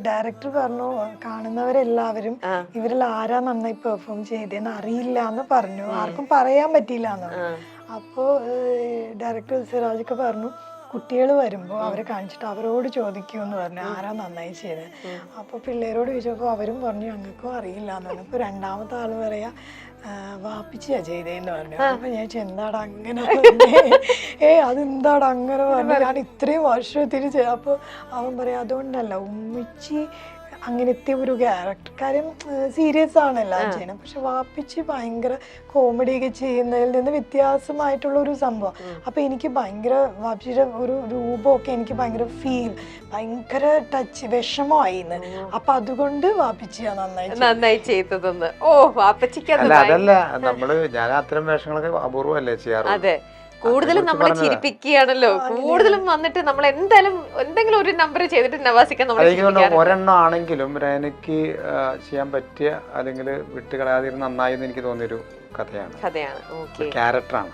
Director പറഞ്ഞു കാണുന്നവരെല്ലാവരും ഇവരിൽ ആരാ നന്നായി പെർഫോം ചെയ്തതെന്ന് അറിയില്ല എന്ന് പറഞ്ഞു, ആർക്കും പറയാൻ പറ്റിയില്ല എന്ന് പറഞ്ഞു. അപ്പോൾ ഡയറക്ടർ സിറാജൊക്കെ പറഞ്ഞു കുട്ടികൾ വരുമ്പോൾ അവരെ കാണിച്ചിട്ട് അവരോട് ചോദിക്കുമെന്ന് പറഞ്ഞു ആരാ നന്നായി ചെയ്തത്. അപ്പോൾ പിള്ളേരോട് ചോദിച്ചപ്പോൾ അവരും പറഞ്ഞു ഞങ്ങൾക്കും അറിയില്ല എന്ന് പറഞ്ഞു. ഇപ്പോൾ രണ്ടാമത്തെ ആൾ പറയാ വാപ്പിച്ചിയാ ചെയ്തേന്ന് പറഞ്ഞു. അപ്പൊ ഞാൻ എന്താടാ അങ്ങനെ അതെന്താടാ അങ്ങനെ പറഞ്ഞു, ഞാൻ ഇത്രയും വർഷത്തിന് അപ്പൊ അവൻ പറയാ അതുകൊണ്ടല്ല ഉമ്മിച്ചി അങ്ങനത്തെ ഒരു ക്യാരക്ടർ, കാര്യം സീരിയസ് ആണ് എല്ലാം ചെയ്യണം, പക്ഷെ വാപ്പിച്ച് ഭയങ്കര കോമഡി ഒക്കെ ചെയ്യുന്നതിൽ നിന്ന് വ്യത്യാസമായിട്ടുള്ള ഒരു സംഭവം. അപ്പൊ എനിക്ക് ഭയങ്കര വാപ്പിച്ചിയുടെ ഒരു രൂപമൊക്കെ എനിക്ക് ഭയങ്കര ഭയങ്കര ടച്ച് വിഷമമായിന്ന്. അപ്പൊ അതുകൊണ്ട് വാപ്പിച്ചിയാ നന്നായി ചെയ്തതെന്ന്. ഓ വാപ്പച്ചിക്ക് അതല്ല നമ്മള് ഞാൻ അത്തരം വേഷങ്ങളൊക്കെ അപൂർവല്ലേ ചെയ്യാറ്. അതെ, കൂടുതലും നമ്മളെ ചിരിപ്പിക്കുകയാണല്ലോ, കൂടുതലും വന്നിട്ട് നമ്മൾ എന്തായാലും എന്തെങ്കിലും ഒരു നമ്പർ ചെയ്തിട്ട് നവാസിക്കാൻ ഒരെണ്ണം ആണെങ്കിലും എനിക്ക് ചെയ്യാൻ പറ്റിയ അല്ലെങ്കിൽ വിട്ടുകളയാതിരുന്ന നന്നായി എന്ന് എനിക്ക് തോന്നിയൊരു കഥയാണ്, ക്യാരക്ടറാണ്.